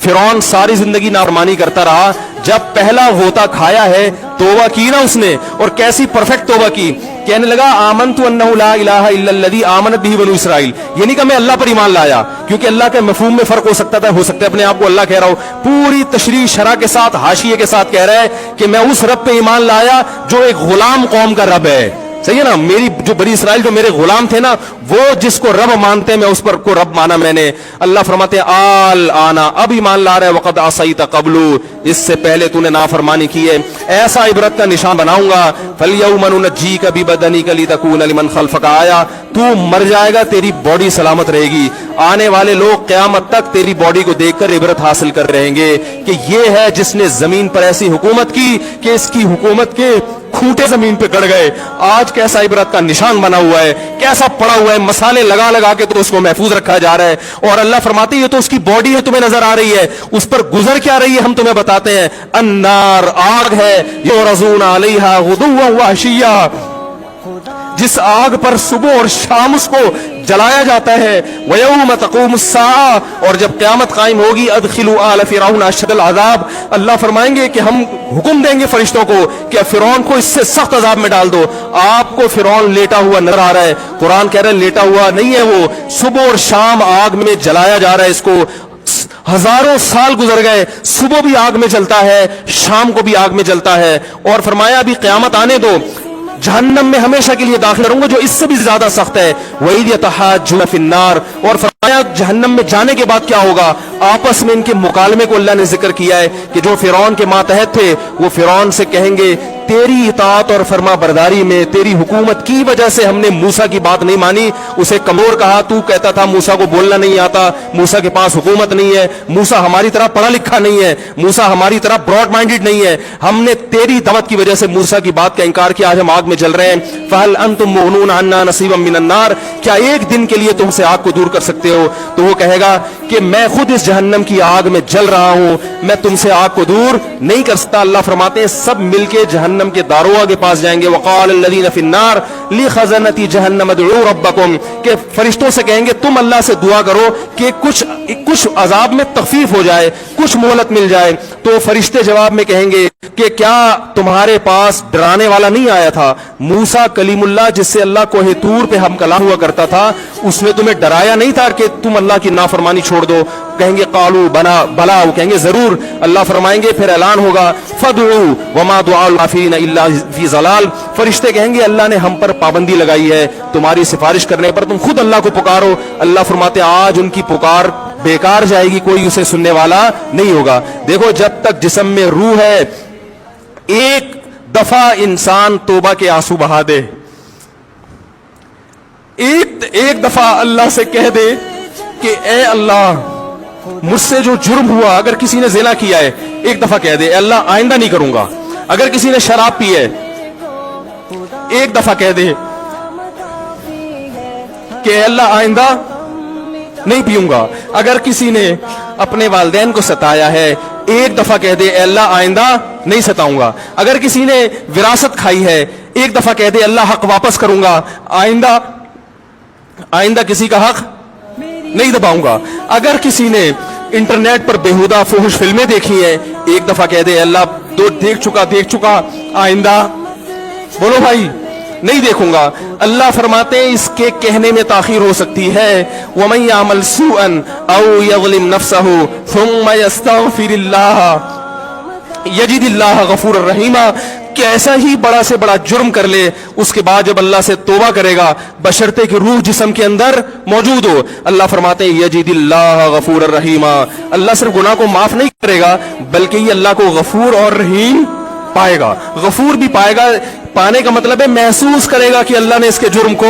फिरौन सारी जिंदगी नाफरमानी करता रहा, जब पहला होता खाया है तौबा की ना उसने, और कैसी परफेक्ट तौबा की, कहने लगा आमनतु अन्नहु ला इलाहा इल्लल्लज़ी आमनत बिही बनु इसराइल। ये नहीं कि मैं अल्लाह पर ईमान लाया, क्योंकि अल्लाह के मफहूम में फर्क हो सकता है अपने आप को अल्लाह कह रहा हो, पूरी तशरीह शरह के साथ हाशिये के साथ कह रहा है कि मैं उस रब पे ईमान लाया जो एक गुलाम कौम का रब है। सही है ना, मेरी जो बनी इसराइल जो मेरे गुलाम थे ना, वो जिसको रब मानते हैं मैं उस पर को रब माना मैंने। अल्लाह फरमाते हैं आल आना, अब ईमान ला रहा है, वक़द असैता क़ब्लु, इससे पहले तूने नाफरमानी की है, ऐसा इबरत का निशान बनाऊंगा। फलयौम नुनज्जीका बिबदनिका लितकूना लिमन खल्फका आया, तू मर जाएगा तेरी बॉडी सलामत रहेगी, आने वाले लोग क़यामत तक तेरी बॉडी को देखकर इबरत हासिल कर रहेंगे कि ये है जिसने जमीन पर ऐसी हुकूमत की कि इसकी हुकूमत के खूंटे जमीन पे गड़ गए। आज कैसा इबरत का निशान बना हुआ है, कैसा पड़ा हुआ है, मसाले लगा लगा के तो उसको महफूज रखा जा रहा है। और अल्लाह फरमाते ये तो उसकी बॉडी है, तुम्हें नजर आ रही है, उस पर गुजर क्या रही है हम तुम्हें बताते हैं। अन्नार, आग है, युरज़ून अलैहा गुदुव्वन व अशिय्या, जिस आग पर सुबह और शाम उसको जलाया जाता है। वयौम तक़ूमुस्साअ, और जब क़यामत कायम होगी, अदखिलू आल फ़िरऔन अशद्दल अज़ाब, अल्लाह फरमाएंगे कि हम हुक्म देंगे फरिश्तों को कि फ़िरौन को इससे सख्त अज़ाब में डाल दो। आपको फ़िरौन लेटा हुआ नजर आ रहा है, कुरान कह रहा है लेटा हुआ नहीं है, वो सुबह और शाम आग में जलाया जा रहा है। इसको हजारों साल गुजर गए, सुबह भी आग में जलता है, शाम को भी आग में जलता है। और फरमाया अभी क़यामत आने दो, जहन्नम में हमेशा के लिए दाखिल करूंगा जो इससे भी ज्यादा सख्त है। वही यतहाज्जुन फिन्नार, और फरमाया जहन्नम में जाने के बाद क्या होगा, आपस में इनके मुकालमे को अल्लाह ने जिक्र किया है कि जो फिरौन के मातहत थे वो फिरौन से कहेंगे तेरी इताअत और फरमा बरदारी में, तेरी हुकूमत की वजह से हमने मूसा की बात नहीं मानी। उसे कमजोर कहा, तू कहता था मूसा को बोलना नहीं आता, मूसा के पास हुकूमत नहीं है, मूसा हमारी तरह पढ़ा लिखा नहीं है, मूसा हमारी तरह ब्रॉड माइंडेड नहीं है, हमने तेरी दावत की वजह से मूसा की बात का इनकार किया, आज हम आग में जल रहे हैं। फहल अंतुम मुगनून अन्ना नसीबम मिनन नार, क्या एक दिन के लिए तुमसे आग को दूर कर सकते हो? तो वो कहेगा कि मैं खुद इस जहन्नम की आग में जल रहा हूं, मैं तुमसे आग को दूर नहीं कर सकता। अल्लाह फरमाते हैं सब मिलके जहन्नम के दारोगा के पास जाएंगे। वक़ाल अल्लज़ीना फ़िन्नार लिख़ज़नती जहन्नम उदऊ रब्बकुम, के फरिश्तों से कहेंगे तुम अल्लाह से दुआ करो कि कुछ अजाब में तखफीफ हो जाए, कुछ मोहलत मिल जाए। तो फरिश्ते जवाब में कहेंगे कि क्या तुम्हारे पास डराने वाला नहीं आया था? मूसा कलीमुल्लाह जिससे अल्लाह कोहे तूर पे हम कलाम हुआ करता था, उसने तुम्हें डराया नहीं था कि तुम अल्लाह की नाफरमानी छोड़ दो? कहेंगे कालू बना भला, वो कहेंगे जरूर। अल्लाह फरमाएंगे फिर ऐलान होगा फदउ वमा दुआउल काफिरीन इल्ला फी ज़लाल, फरिश्ते कहेंगे अल्लाह ने हम पर पाबंदी लगाई है तुम्हारी सिफारिश करने पर, तुम खुद अल्लाह को पुकारो। अल्लाह फरमाते आज उनकी पुकार बेकार जाएगी, कोई उसे सुनने वाला नहीं होगा। देखो जब तक जिस्म में रूह है, एक दफा इंसान तौबा के आंसू बहा दे, एक दफा अल्लाह से कह दे कि ए अल्लाह मुझसे जो जुर्म हुआ, अगर किसी ने ज़िना किया है एक दफा कह दे अल्लाह आइंदा नहीं करूंगा। अगर किसी ने शराब पी है एक दफा कह दे कि अल्लाह आइंदा नहीं पीऊंगा। अगर किसी ने अपने वालिदैन को सताया है एक दफा कह दे अल्लाह आइंदा नहीं सताऊंगा। अगर किसी ने विरासत खाई है एक दफा कह दे अल्लाह हक वापस करूंगा, आइंदा किसी का हक नहीं दबाऊंगा। अगर किसी ने इंटरनेट पर बेहुदा फुहुश फिल्में देखी हैं एक दफा कह दे अल्लाह तो देख चुका, आइंदा बोलो भाई नहीं देखूंगा। अल्लाह फरमाते हैं इसके कहने में ताखीर हो सकती है। वमन यामल सूअन औ यज़लिम नफ्सहु थुम्मा यस्तगफिरिल्लाह यजिदिल्लाह गफूरर रहीमा, कि ऐसा ही बड़ा से बड़ा जुर्म कर ले, उसके बाद जब अल्लाह से तौबा करेगा बशर्ते कि रूह जिस्म के अंदर मौजूद हो, अल्लाह फरमाते हैं यजिदिल्लाह गफूरर रहीमा, अल्लाह सिर्फ गुनाह को माफ नहीं करेगा बल्कि ये अल्लाह को गफूर और रहीम पाएगा। गफूर भी पाएगा, पाने का मतलब है महसूस करेगा कि अल्लाह ने इसके जुर्म को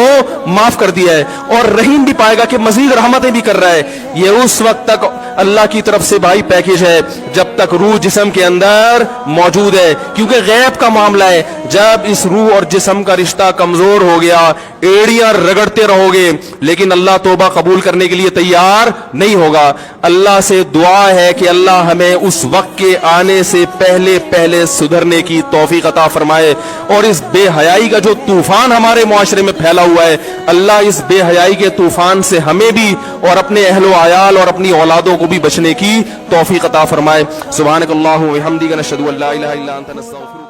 माफ कर दिया है, और रहीम भी पाएगा कि मजीद रहमतें भी कर रहा है। ये उस वक्त तक अल्लाह की तरफ से भाई पैकेज है जब तक रूह जिस्म के अंदर मौजूद है, क्योंकि गैब का मामला है। जब इस रूह और जिस्म का रिश्ता कमजोर हो गया, एड़ियां रगड़ते रहोगे, लेकिन अल्लाह तौबा कबूल करने के लिए तैयार नहीं होगा। अल्लाह से दुआ है कि अल्लाह हमें उस वक्त के आने से पहले पहले सुधरने की तौफीक अता फरमाए, और इस बेहयाई का जो तूफान हमारे मुआशरे में फैला हुआ है, अल्लाह इस बेहयाई के तूफान से हमें भी और अपने अहलो आयाल और अपनी औलादों को भी बचने की तौफीक अता फरमाए। सुब्हानकल्लाहु व बिहम्दिका नशहदु अल्ला इलाहा इल्ला अंता नस्तगफिरुक।